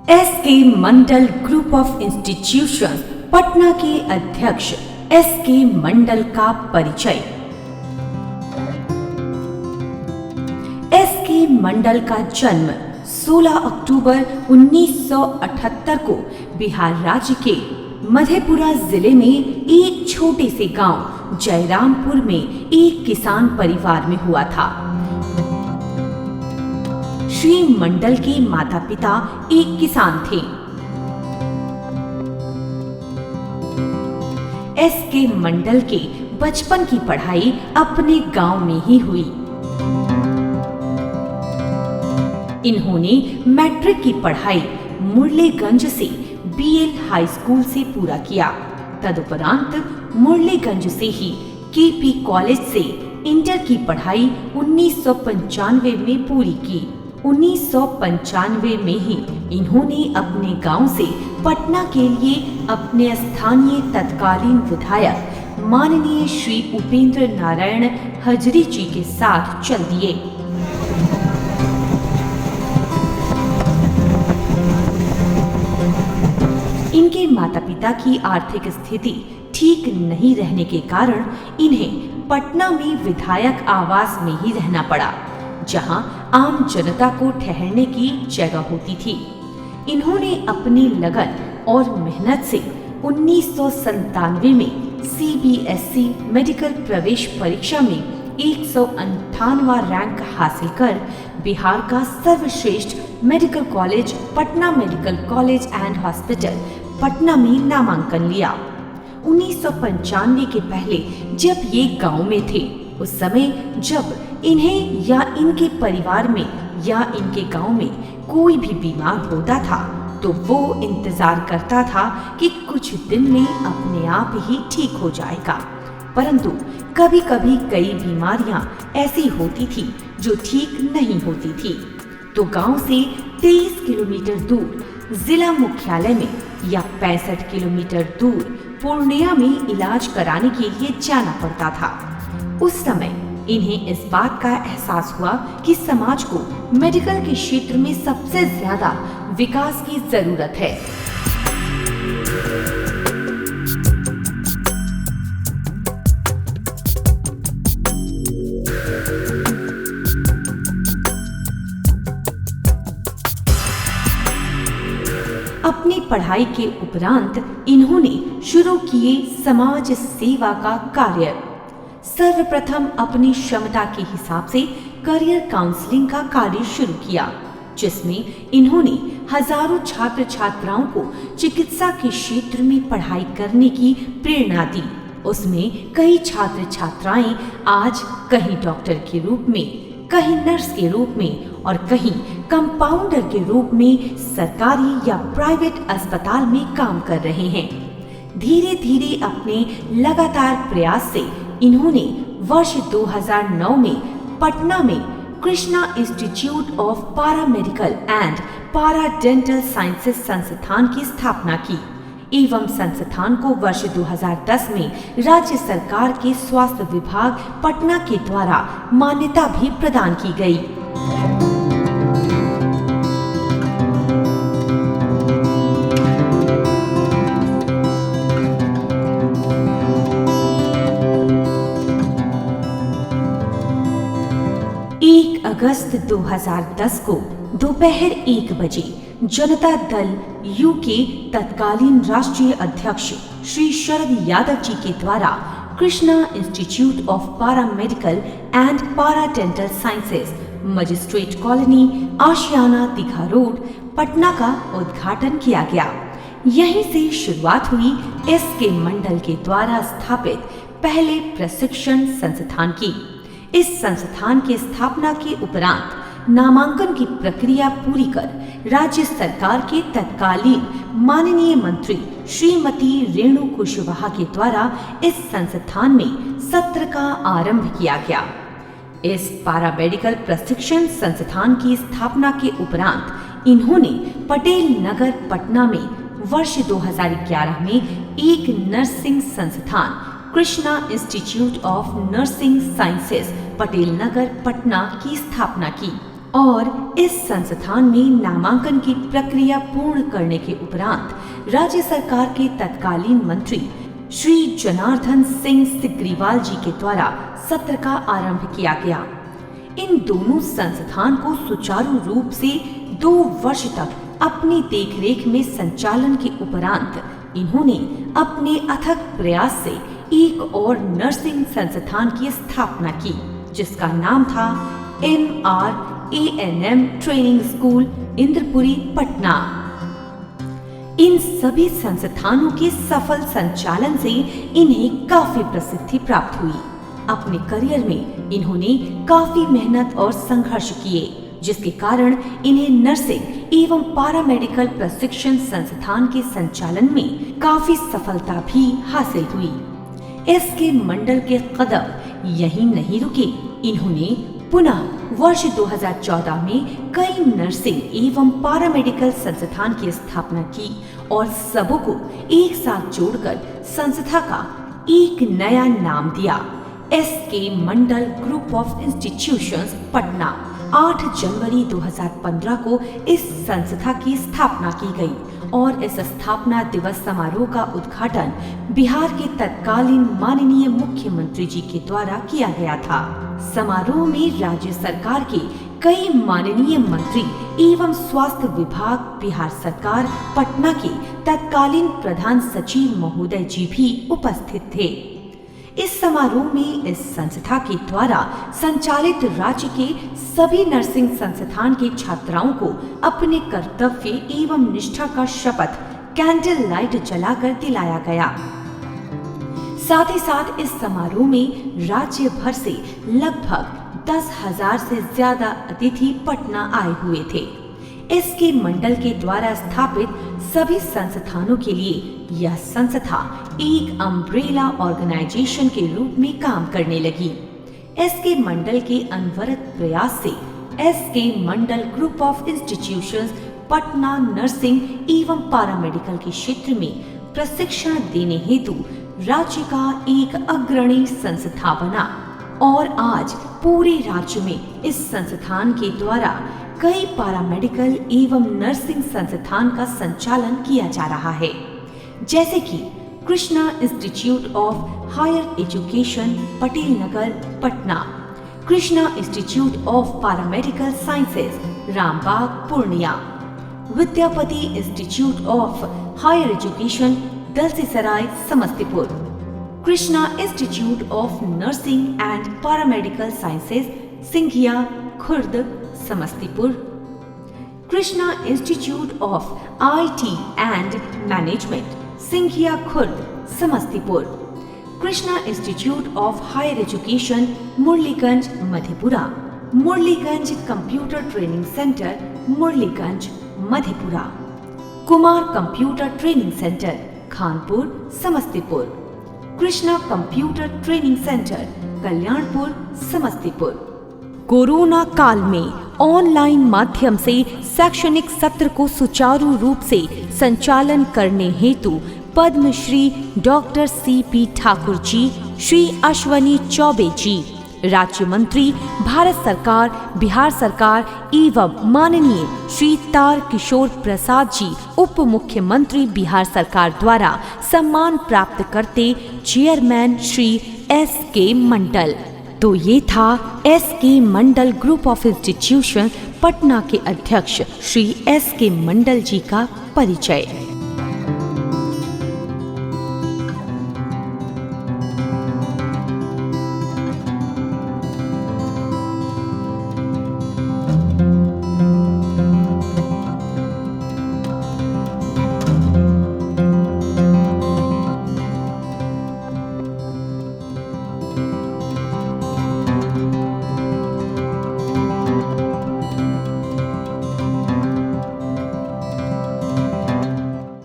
SK. Mandal group of institution Patna के अध्यक्ष SK. मंडल का परिचय। एस.के. मंडल का जन्म 16 अक्टूबर 1978 को बिहार राज्य के मधेपुरा जिले में एक छोटे से गांव जयरामपुर में एक किसान परिवार में हुआ था। श्री मंडल के माता पिता एक किसान थे। एस.के. मंडल के बचपन की पढ़ाई अपने गांव में ही हुई। इन्होंने मैट्रिक की पढ़ाई मुरलीगंज से बीएल हाई स्कूल से पूरा किया। तदुपरांत मुरलीगंज से ही केपी कॉलेज से इंटर की पढ़ाई 1995 में पूरी की। 1995 में ही इन्होंने अपने गांव से पटना के लिए अपने स्थानीय तत्कालीन विधायक माननीय श्री उपेंद्र नारायण हजरी जी के साथ चल दिए। इनके माता पिता की आर्थिक स्थिति ठीक नहीं रहने के कारण इन्हें पटना में विधायक आवास में ही रहना पड़ा, जहां आम जनता को ठहरने की जगह होती थी। इन्होंने अपनी लगन और मेहनत से 1997 में सीबीएसई मेडिकल प्रवेश परीक्षा में 198वां रैंक हासिल कर बिहार का सर्वश्रेष्ठ medical college Patna medical college and hospital Patna में नामांकन लिया। 1995 के पहले जब ये गांव में थे, उस समय जब इन्हें या इनके परिवार में या इनके गांव में कोई भी बीमार होता था तो वो इंतजार करता था कि कुछ दिन में अपने आप ही ठीक हो जाएगा। परंतु कभी कभी कई बीमारियां ऐसी होती थी जो ठीक नहीं होती थी, तो गांव से 23 किलोमीटर दूर जिला मुख्यालय में या 65 किलोमीटर दूर पूर्णिया में इलाज कराने के लिए जाना पड़ता था। उस समय इन्हें इस बात का एहसास हुआ कि समाज को मेडिकल के क्षेत्र में सबसे ज्यादा विकास की जरूरत है। अपनी पढ़ाई के उपरांत इन्होंने शुरू किए समाज सेवा का कार्य। सर्वप्रथम अपनी क्षमता के हिसाब से करियर काउंसलिंग का कार्य शुरू किया, जिसमें इन्होंने हजारों छात्र छात्राओं को चिकित्सा के क्षेत्र में पढ़ाई करने की प्रेरणा दी। उसमें कई छात्र छात्राएं आज कहीं डॉक्टर के रूप में, कहीं नर्स के रूप में और कहीं कंपाउंडर के रूप में सरकारी या प्राइवेट अस्पताल में काम कर रहे हैं। धीरे धीरे अपने लगातार प्रयास से इन्होंने वर्ष 2009 में पटना में Krishna institute of para medical and para dental sciences संस्थान की स्थापना की एवं संस्थान को वर्ष 2010 में राज्य सरकार के स्वास्थ्य विभाग पटना के द्वारा मान्यता भी प्रदान की गई। अगस्त 2010 को दोपहर 1 बजे जनता दल यू के तत्कालीन राष्ट्रीय अध्यक्ष श्री शरद यादव जी के द्वारा Krishna institute of para medical and para dental sciences magistrate colony Ashiana Digha road Patna का उद्घाटन किया गया। यहीं से शुरुआत हुई एस.के. मंडल के द्वारा स्थापित पहले प्रशिक्षण संस्थान की। इस संस्थान की स्थापना के उपरांत नामांकन की प्रक्रिया पूरी कर राज्य सरकार के तत्कालीन माननीय मंत्री श्रीमती रेणु कुशवाहा के द्वारा इस संस्थान में सत्र का आरंभ किया गया। इस पारामेडिकल प्रशिक्षण संस्थान की स्थापना के उपरांत इन्होंने पटेल नगर पटना में वर्ष 2011 में एक नर्सिंग संस्थान Krishna institute of nursing sciences Patel Nagar Patna की स्थापना की। और इस संस्थान में नामांकन की प्रक्रिया पूर्ण करने के उपरांत राज्य सरकार के तत्कालीन मंत्री श्री जनार्दन सिंह सिग्रीवाल जी के द्वारा सत्र का आरंभ किया गया। इन दोनों संस्थान को सुचारू रूप से 2 वर्ष तक अपनी देखरेख में संचालन के उपरांत इन्होंने अपने अथक प्रयास से एक और नर्सिंग संस्थान की स्थापना की, जिसका नाम था MRANM training school Indrapuri Patna. इन सभी संस्थानों के सफल संचालन से इन्हें काफी प्रसिद्धि प्राप्त हुई। अपने करियर में इन्होंने काफी मेहनत और संघर्ष किए, जिसके कारण इन्हें नर्सिंग एवं पारामेडिकल प्रशिक्षण संस्थान के संचालन में काफी सफलता भी हासिल हुई। एसके मंडल के कदम यहीं नहीं रुके। इन्होंने पुनः वर्ष 2014 में कई नर्सिंग एवं पारामेडिकल संस्थान की स्थापना की और सबों को एक साथ जोड़कर संस्था का एक नया नाम दिया, SK Mandal group of institutions Patna. 8 जनवरी 2015 को इस संस्था की स्थापना की गई और इस स्थापना दिवस समारोह का उद्घाटन बिहार के तत्कालीन माननीय मुख्यमंत्री जी के द्वारा किया गया था। समारोह में राज्य सरकार के कई माननीय मंत्री एवं स्वास्थ्य विभाग बिहार सरकार पटना के तत्कालीन प्रधान सचिव महोदय जी भी उपस्थित थे। इस समारोह में इस संस्था के द्वारा संचालित राज्य के सभी नर्सिंग संस्थान के छात्राओं को अपने कर्तव्य एवं निष्ठा का शपथ कैंडल लाइट जलाकर दिलाया गया। साथ ही साथ इस समारोह में राज्य भर से लगभग 10,000 से ज्यादा अतिथि पटना आए हुए थे। एसके मंडल के द्वारा स्थापित सभी संस्थानों के लिए यह संस्था एक अम्ब्रेला ऑर्गेनाइजेशन के रूप में काम करने लगी। एसके मंडल के अनवरत प्रयास से SK Mandal group of institutions Patna nursing एवं पारामेडिकल के क्षेत्र में प्रशिक्षण देने हेतु राज्य का एक अग्रणी संस्था बना और आज पूरे राज्य में इस संस्थान के द्वारा कई पारामेडिकल एवं नर्सिंग संस्थान का संचालन किया जा रहा है, जैसे कि Krishna institute of higher education Patel Nagar Patna, Krishna institute of paramedical sciences Rambagh Purnia, Vidyapati institute of higher education Dalsinghsarai Samastipur, Krishna institute of nursing and paramedical sciences Singhia Khurd Samastipur, Krishna institute of IT and management Singhia Khurd Samastipur, Krishna institute of higher education Murliganj Madhepura, Murliganj computer training centre Murliganj Madhepura, Kumar computer training centre Khanpur Samastipur, Krishna computer training centre Kalyanpur Samastipur. Corona काल में online माध्यम से शैक्षणिक सत्र को सुचारू रूप से संचालन करने हेतु पद्मश्री डॉक्टर CP ठाकुर जी, श्री अश्वनी चौबे जी, राज्य मंत्री भारत सरकार बिहार सरकार एवं माननीय श्री तार किशोर प्रसाद जी, उप मुख्यमंत्री बिहार सरकार द्वारा सम्मान प्राप्त करते चेयरमैन श्री SK मंडल। तो ये था SK Mandal group of institution Patna के अध्यक्ष श्री SK मंडल जी का परिचय।